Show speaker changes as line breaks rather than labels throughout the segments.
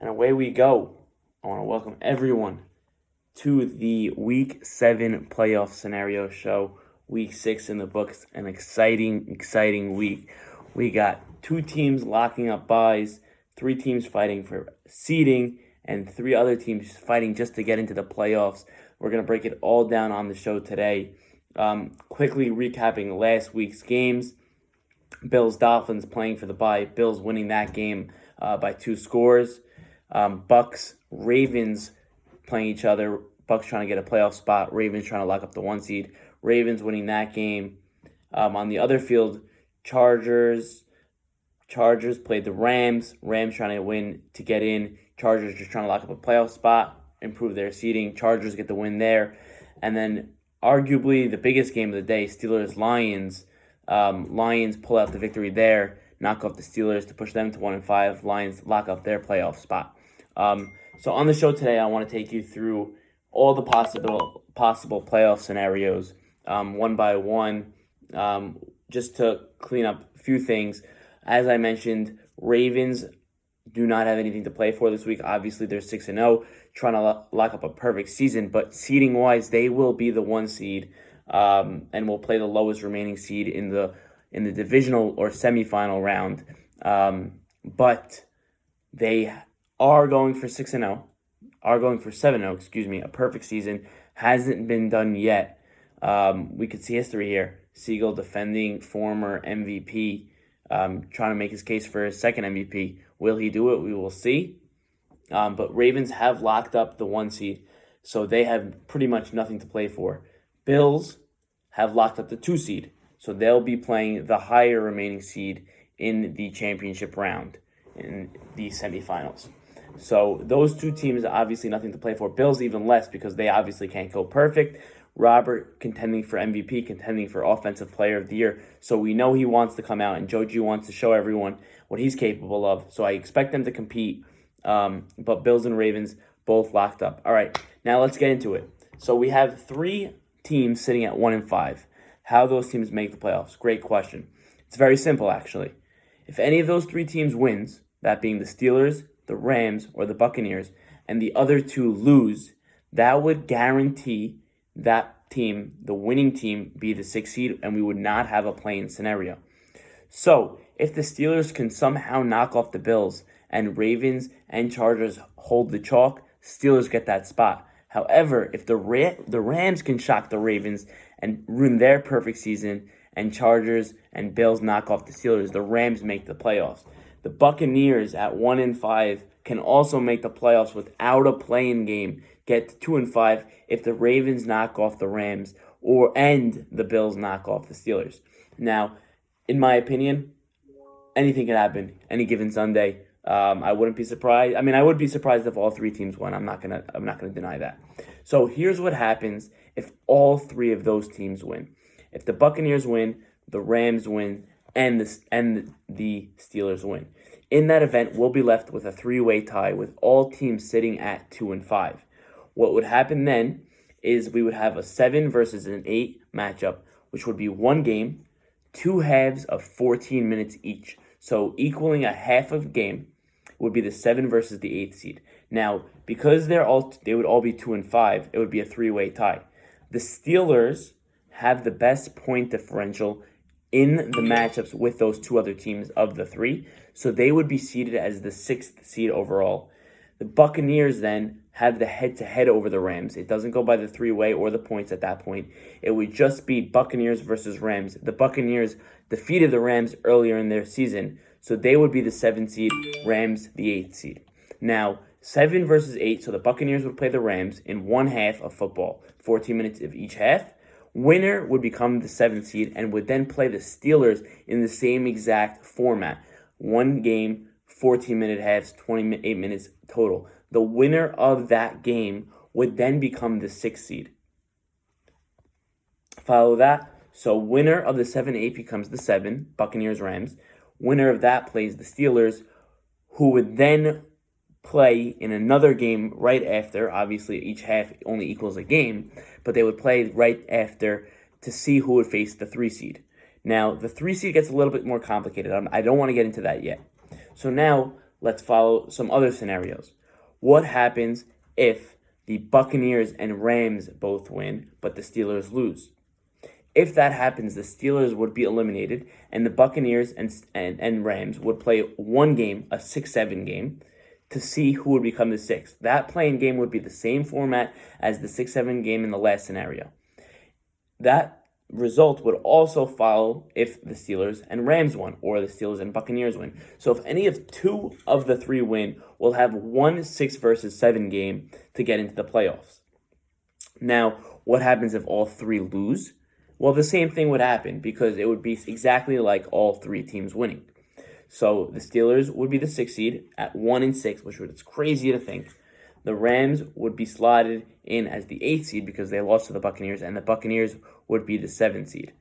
And away we go. I want to welcome everyone to the Week 7 Playoff Scenario Show. Week 6 in the books. An exciting week. We got 2 teams locking up byes, 3 teams fighting for seeding, and 3 other teams fighting just to get into the playoffs. We're going to break it all down on the show today. Quickly recapping last week's games. Bills-Dolphins playing for the bye. Bills winning that game by 2 scores. Bucks-Ravens playing each other. Bucks trying to get a playoff spot. Ravens trying to lock up the 1 seed. Ravens winning that game. On the other field, Chargers played the Rams. Rams trying to win to get in. Chargers just trying to lock up a playoff spot, improve their seeding. Chargers get the win there. And then arguably the biggest game of the day, Steelers-Lions. Lions pull out the victory there, knock off the Steelers to push them to 1-5. Lions lock up their playoff spot. So on the show today, I want to take you through all the possible playoff scenarios, one by one, just to clean up a few things. As I mentioned, Ravens do not have anything to play for this week. Obviously, they're 6-0, trying to lock up a perfect season. But seeding-wise, they will be the 1 seed, and will play the lowest remaining seed in the divisional or semifinal round. But they are going for 6-0, are going for 7-0, a perfect season. Hasn't been done yet. We could see history here. Siegel defending former MVP, trying to make his case for his second MVP. Will he do it? We will see. But Ravens have locked up the 1 seed, so they have pretty much nothing to play for. Bills have locked up the 2 seed, so they'll be playing the higher remaining seed in the championship round, in the semifinals. So those 2 teams are obviously nothing to play for. Bills even less because they obviously can't go perfect. Robert contending for MVP, contending for Offensive Player of the Year. So we know he wants to come out, and Joe G wants to show everyone what he's capable of. So I expect them to compete. But Bills and Ravens both locked up. All right, now let's get into it. So we have 3 teams sitting at 1-5. How those teams make the playoffs? Great question. It's very simple, actually. If any of those 3 teams wins, that being the Steelers, the Rams, or the Buccaneers, and the other 2 lose, that would guarantee that team, the winning team, be the 6th seed, and we would not have a play-in scenario. So if the Steelers can somehow knock off the Bills and Ravens and Chargers hold the chalk, Steelers get that spot. However, if the Rams can shock the Ravens and ruin their perfect season, and Chargers and Bills knock off the Steelers, the Rams make the playoffs. The Buccaneers at 1-5 can also make the playoffs without a play-in game, get to 2-5 if the Ravens knock off the Rams and the Bills knock off the Steelers. Now, in my opinion, anything can happen any given Sunday. I wouldn't be surprised. I mean, I would be surprised if all 3 teams won. I'm not gonna deny that. So here's what happens if all 3 of those teams win. If the Buccaneers win, the Rams win, and the Steelers win. In that event, we'll be left with a 3-way tie with all teams sitting at 2-5. What would happen then is we would have a 7 versus an 8 matchup, which would be 1 game, 2 halves of 14 minutes each. So equaling a half of game would be the 7 versus the 8th seed. Now, because they would all be 2-5, it would be a 3-way tie. The Steelers have the best point differential in the matchups with those 2 other teams of the 3, so they would be seeded as the 6th seed overall. The Buccaneers then have the head-to-head over the Rams. It doesn't go by the 3-way or the points at that point. It would just be Buccaneers versus Rams. The Buccaneers defeated the Rams earlier in their season, so they would be the 7th seed, Rams the 8th seed. Now, 7 versus 8, so the Buccaneers would play the Rams in 1 half of football, 14 minutes of each half. Winner would become the 7th seed and would then play the Steelers in the same exact format. 1 game, 14-minute halves, 28 minutes total. The winner of that game would then become the 6th seed. Follow that. So winner of the 7-8 becomes the 7, Buccaneers-Rams. Winner of that plays the Steelers, who would then play in another game right after. Obviously, each half only equals a game, but they would play right after to see who would face the 3 seed. Now, the 3 seed gets a little bit more complicated. I don't want to get into that yet. So now, let's follow some other scenarios. What happens if the Buccaneers and Rams both win, but the Steelers lose? If that happens, the Steelers would be eliminated, and the Buccaneers and Rams would play one game, a 6-7 game, to see who would become the sixth. That playing game would be the same format as the 6-7 game in the last scenario. That result would also follow if the Steelers and Rams won, or the Steelers and Buccaneers win. So if any of two of the three win, we'll have one 6-7 game to get into the playoffs. Now, what happens if all three lose? Well, the same thing would happen, because it would be exactly like all three teams winning. So the Steelers would be the 6th seed at 1-6, which is crazy to think. The Rams would be slotted in as the 8th seed because they lost to the Buccaneers, and the Buccaneers would be the 7th seed.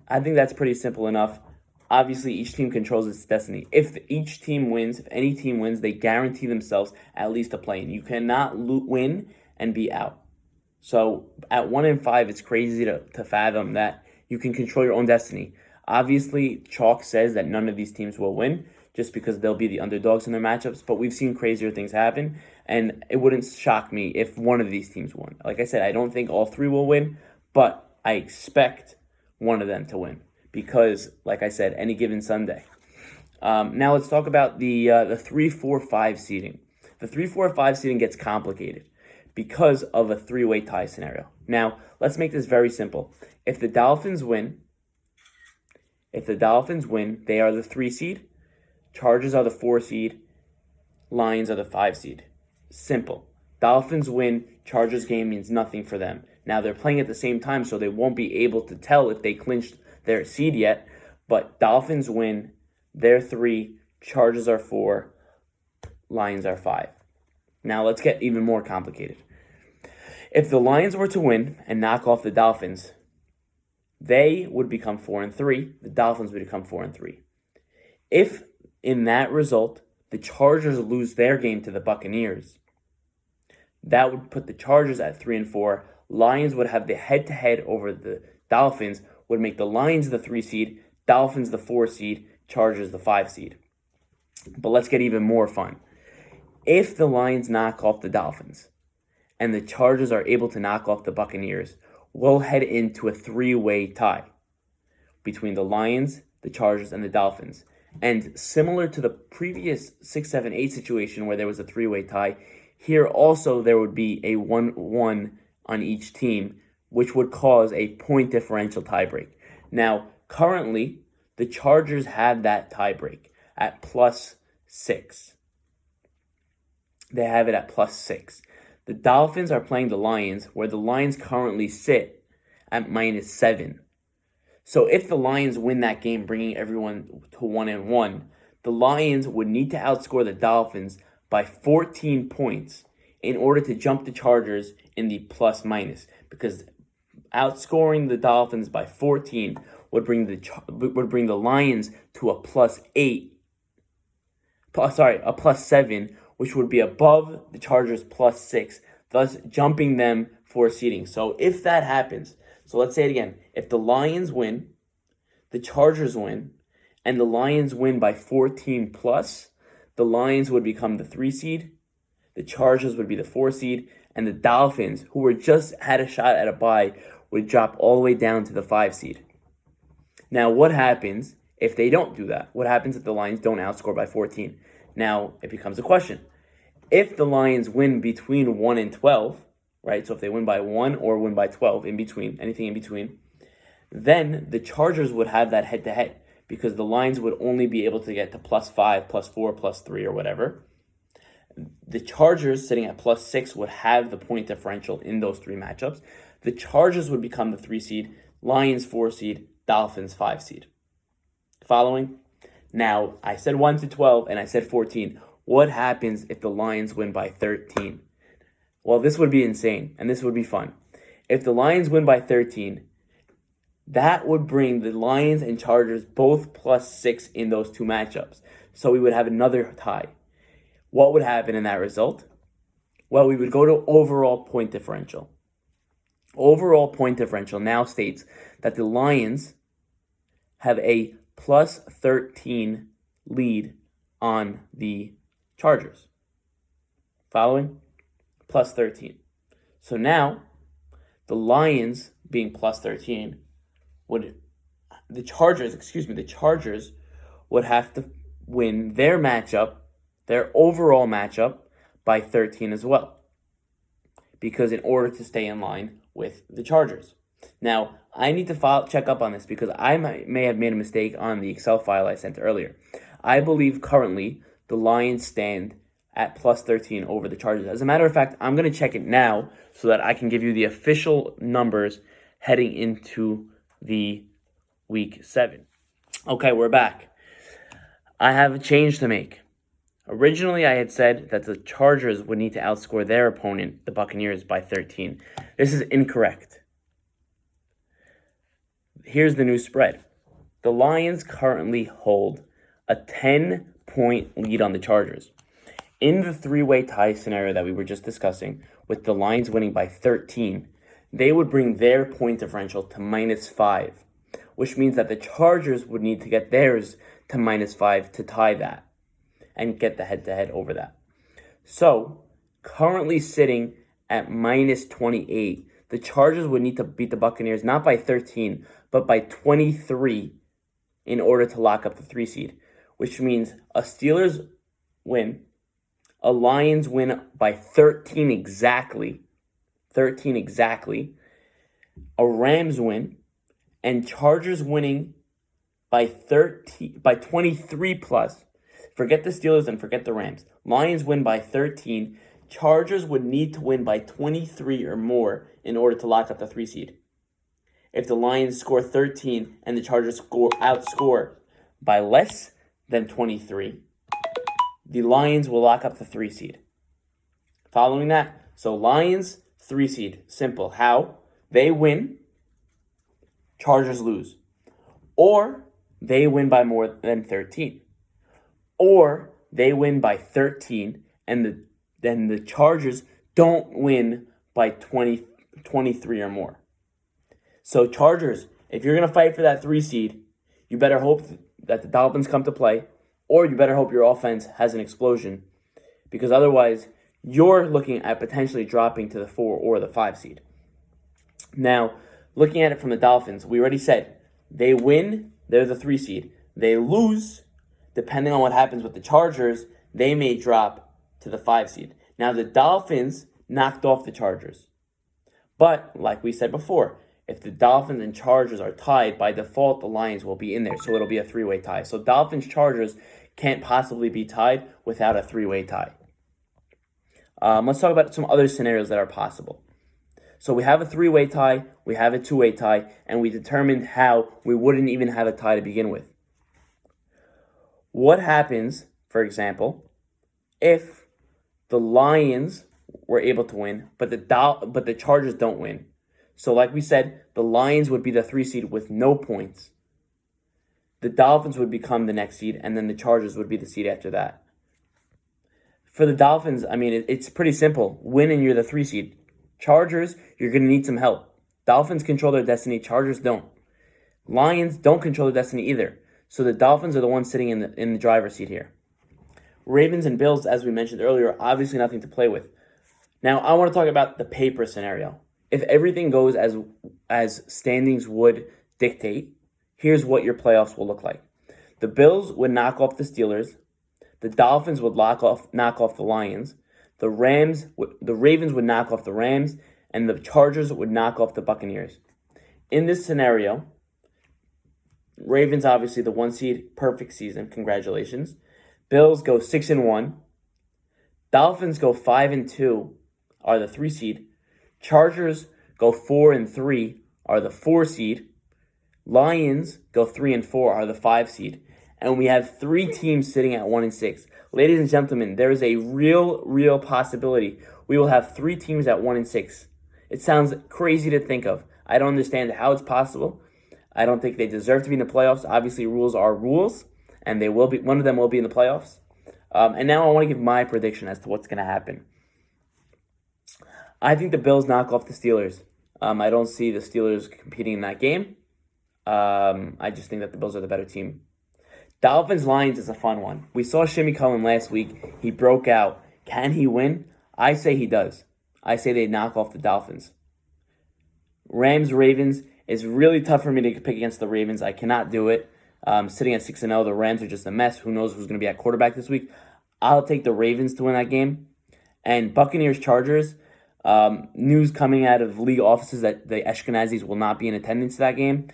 I think that's pretty simple enough. Obviously, each team controls its destiny. If each team wins, if any team wins, they guarantee themselves at least a play-in. You cannot win and be out. So at 1-5, it's crazy to fathom that you can control your own destiny. Obviously, chalk says that none of these teams will win just because they'll be the underdogs in their matchups, but we've seen crazier things happen, and it wouldn't shock me if one of these teams won. Like I said, I don't think all three will win, but I expect one of them to win because, like I said, any given Sunday. Now let's talk about the 3-4-5 seeding. The 3-4-5 seeding gets complicated because of a three-way tie scenario. Now, let's make this very simple. If the Dolphins win, they are the 3 seed. Chargers are the 4 seed. Lions are the 5 seed. Simple. Dolphins win. Chargers game means nothing for them. Now, they're playing at the same time, so they won't be able to tell if they clinched their seed yet. But Dolphins win. They're 3. Chargers are 4. Lions are 5. Now, let's get even more complicated. If the Lions were to win and knock off the Dolphins, they would become 4-3. The Dolphins would become 4-3. If in that result the Chargers lose their game to the Buccaneers, that would put the Chargers at 3-4. Lions would have the head-to-head over the Dolphins, would make the Lions the 3 seed, Dolphins the 4 seed, Chargers the 5 seed. But let's get even more fun. If the Lions knock off the Dolphins and the Chargers are able to knock off the Buccaneers, we'll head into a 3-way tie between the Lions, the Chargers, and the Dolphins. And similar to the previous 6, 7, 8 situation where there was a 3-way tie, here also there would be a 1-1 on each team, which would cause a point differential tiebreak. Now, currently, the Chargers have that tiebreak at +6. They have it at +6. The Dolphins are playing the Lions, where the Lions currently sit at -7. So if the Lions win that game, bringing everyone to 1-1, the Lions would need to outscore the Dolphins by 14 points in order to jump the Chargers in the plus-minus, because outscoring the Dolphins by 14 would bring the Lions to a +8. A +7, which would be above the Chargers +6, thus jumping them for seeding. So if that happens, so let's say it again. If the Lions win, the Chargers win, and the Lions win by 14 plus, the Lions would become the 3 seed, the Chargers would be the 4 seed, and the Dolphins, who were just had a shot at a bye, would drop all the way down to the 5 seed. Now, what happens if they don't do that? What happens if the Lions don't outscore by 14? Now, it becomes a question. If the Lions win between 1 and 12, right? So if they win by 1 or win by 12, in between, anything in between, then the Chargers would have that head-to-head because the Lions would only be able to get to +5, +4, +3, or whatever. The Chargers, sitting at +6, would have the point differential in those 3 matchups. The Chargers would become the 3 seed, Lions 4 seed, Dolphins 5 seed. Following? Now, I said 1 to 12 and I said 14. What happens if the Lions win by 13? Well, this would be insane, and this would be fun. If the Lions win by 13, that would bring the Lions and Chargers both +6 in those 2 matchups. So we would have another tie. What would happen in that result? Well, we would go to overall point differential. Overall point differential now states that the Lions have a +13 lead on the Chargers. Following? Plus 13. So now, the Lions being plus 13 the Chargers would have to win their overall matchup, by 13 as well, because in order to stay in line with the Chargers. Now, I need to check up on this because I may have made a mistake on the Excel file I sent earlier. I believe currently the Lions stand at plus 13 over the Chargers. As a matter of fact, I'm going to check it now so that I can give you the official numbers heading into the Week 7. Okay, we're back. I have a change to make. Originally, I had said that the Chargers would need to outscore their opponent, the Buccaneers, by 13. This is incorrect. Here's the new spread. The Lions currently hold a 10-point lead on the Chargers. In the three-way tie scenario that we were just discussing, with the Lions winning by 13, they would bring their point differential to -5, which means that the Chargers would need to get theirs to -5 to tie that and get the head-to-head over that. So, currently sitting at -28, the Chargers would need to beat the Buccaneers not by 13, but by 23 in order to lock up the 3 seed, which means a Steelers win, a Lions win by 13 exactly, a Rams win, and Chargers winning by 23 plus. Forget the Steelers and forget the Rams. Lions win by 13. Chargers would need to win by 23 or more in order to lock up the 3 seed. If the Lions score 13 and the Chargers outscore by less than 23, the Lions will lock up the 3 seed. Following that, so Lions, 3 seed. Simple. How? They win, Chargers lose. Or they win by more than 13. Or they win by 13 and then the Chargers don't win by 23 or more. So Chargers, if you're going to fight for that 3 seed, you better hope that the Dolphins come to play, or you better hope your offense has an explosion, because otherwise you're looking at potentially dropping to the 4 or the 5 seed. Now, looking at it from the Dolphins, we already said they win, they're the 3 seed. They lose, depending on what happens with the Chargers, they may drop to the 5 seed. Now, the Dolphins knocked off the Chargers. But, like we said before, if the Dolphins and Chargers are tied, by default, the Lions will be in there. So it'll be a 3-way tie. So Dolphins-Chargers can't possibly be tied without a 3-way tie. Let's talk about some other scenarios that are possible. So we have a 3-way tie, we have a 2-way tie, and we determined how we wouldn't even have a tie to begin with. What happens, for example, if the Lions were able to win, but the Chargers don't win? So like we said, the Lions would be the 3 seed with no points. The Dolphins would become the next seed, and then the Chargers would be the seed after that. For the Dolphins, I mean, it's pretty simple. Win and you're the 3 seed. Chargers, you're going to need some help. Dolphins control their destiny. Chargers don't. Lions don't control their destiny either. So the Dolphins are the ones sitting in the driver's seat here. Ravens and Bills, as we mentioned earlier, obviously nothing to play with. Now, I want to talk about the paper scenario. If everything goes as standings would dictate, here's what your playoffs will look like. The Bills would knock off the Steelers. The Dolphins would knock off the Lions. The Ravens would knock off the Rams, and the Chargers would knock off the Buccaneers. In this scenario, Ravens obviously the 1 seed, perfect season, congratulations. Bills go 6-1. Dolphins go 5-2, are the 3 seed. Chargers go 4-3, are the 4 seed. Lions go 3-4, are the 5 seed. And we have 3 teams sitting at 1-6. Ladies and gentlemen, there is a real possibility we will have 3 teams at 1-6. It sounds crazy to think of. I don't understand how it's possible. I don't think they deserve to be in the playoffs. Obviously, rules are rules, and they will be. One of them will be in the playoffs. And now I want to give my prediction as to what's going to happen. I think the Bills knock off the Steelers. I don't see the Steelers competing in that game. I just think that the Bills are the better team. Dolphins-Lions is a fun one. We saw Shimmy Cullen last week. He broke out. Can he win? I say he does. I say they knock off the Dolphins. Rams-Ravens is really tough for me to pick against the Ravens. I cannot do it. Sitting at 6-0, the Rams are just a mess. Who knows who's going to be at quarterback this week? I'll take the Ravens to win that game. And Buccaneers-Chargers, news coming out of league offices that the Ashkenazis will not be in attendance to that game.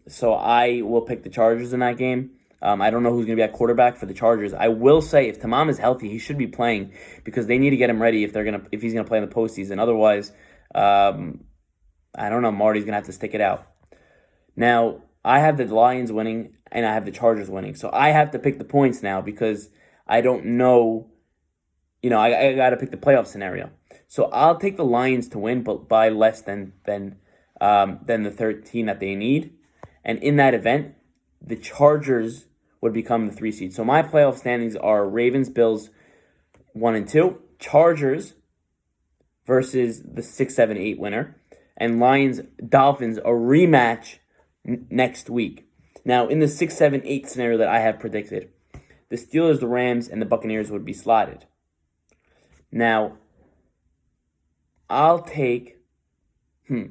So I will pick the Chargers in that game. I don't know who's going to be at quarterback for the Chargers. I will say if Tamam is healthy, he should be playing because they need to get him ready if he's going to play in the postseason. Otherwise, I don't know. Marty's going to have to stick it out. Now, I have the Lions winning and I have the Chargers winning. So I have to pick the points now because I don't know. I got to pick the playoff scenario. So I'll take the Lions to win, but by less than the 13 that they need. And in that event, the Chargers would become the 3 seed. So my playoff standings are Ravens, Bills, 1 and 2, Chargers versus the 6, 7, 8 winner, and Lions, Dolphins, a rematch next week. Now, in the 6, 7, 8 scenario that I have predicted, the Steelers, the Rams, and the Buccaneers would be slotted. Now, I'll take the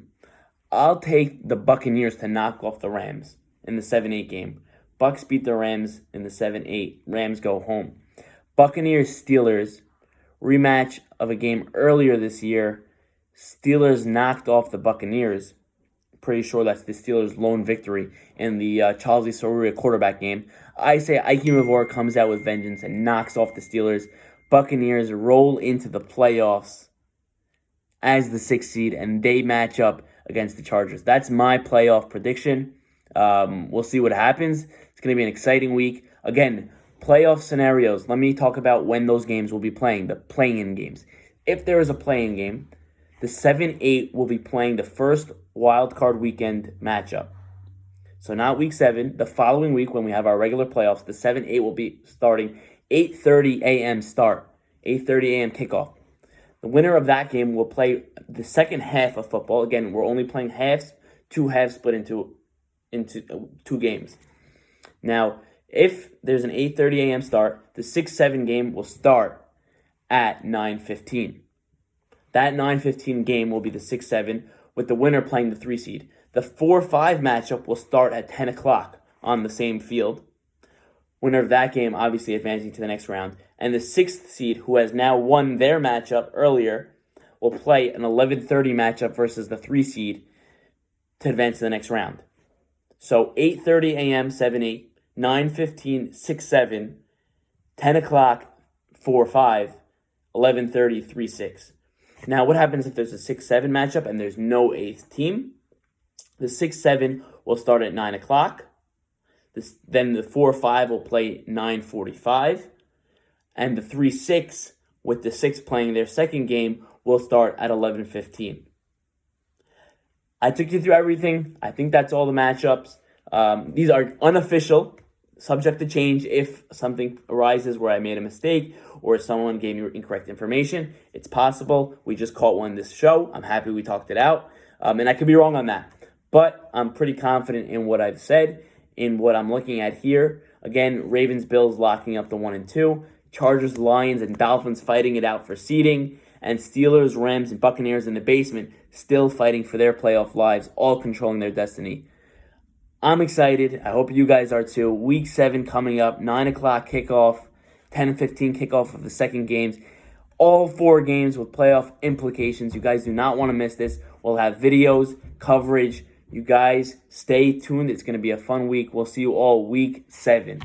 Buccaneers to knock off the Rams in the 7-8 game. Bucs beat the Rams in the 7-8. Rams go home. Buccaneers-Steelers, rematch of a game earlier this year. Steelers knocked off the Buccaneers. Pretty sure that's the Steelers' lone victory in the Charlie Soria quarterback game. I say Ike Mavor comes out with vengeance and knocks off the Steelers. Buccaneers roll into the playoffs as the 6th seed, and they match up against the Chargers. That's my playoff prediction. We'll see what happens. It's going to be an exciting week. Again, playoff scenarios. Let me talk about when those games will be playing, the play-in games. If there is a play-in game, the 7-8 will be playing the first wild card weekend matchup. So not week 7, the following week when we have our regular playoffs, the 7-8 will be starting 8:30 a.m. start, 8:30 a.m. kickoff. The winner of that game will play the second half of football. Again, we're only playing halves, 2 halves split into 2 games. Now, if there's an 8:30 a.m. start, the 6-7 game will start at 9:15. That 9:15 game will be the 6-7 with the winner playing the 3 seed. The 4-5 matchup will start at 10 o'clock on the same field. Winner of that game obviously advancing to the next round. And the 6th seed, who has now won their matchup earlier, will play an 11:30 matchup versus the 3 seed to advance to the next round. So 8:30 a.m. 7-8, 9:15 6-7, 10 o'clock 4-5, 11:30 3-6. Now, what happens if there's a 6-7 matchup and there's no 8th team? The 6-7 will start at 9 o'clock. Then the 4-5 will play 9:45. And the 3-6, with the 6 playing their second game, will start at 11:15. I took you through everything. I think that's all the matchups. These are unofficial, subject to change if something arises where I made a mistake or someone gave me incorrect information. It's possible. We just caught one this show. I'm happy we talked it out. And I could be wrong on that. But I'm pretty confident in what I've said, in what I'm looking at here. Again, Ravens, Bills locking up the 1 and 2. Chargers, Lions, and Dolphins fighting it out for seeding. And Steelers, Rams, and Buccaneers in the basement still fighting for their playoff lives, all controlling their destiny. I'm excited. I hope you guys are too. Week 7 coming up, 9 o'clock kickoff, 10 and 15 kickoff of the second games. All 4 games with playoff implications. You guys do not want to miss this. We'll have videos, coverage. You guys stay tuned. It's going to be a fun week. We'll see you all week 7.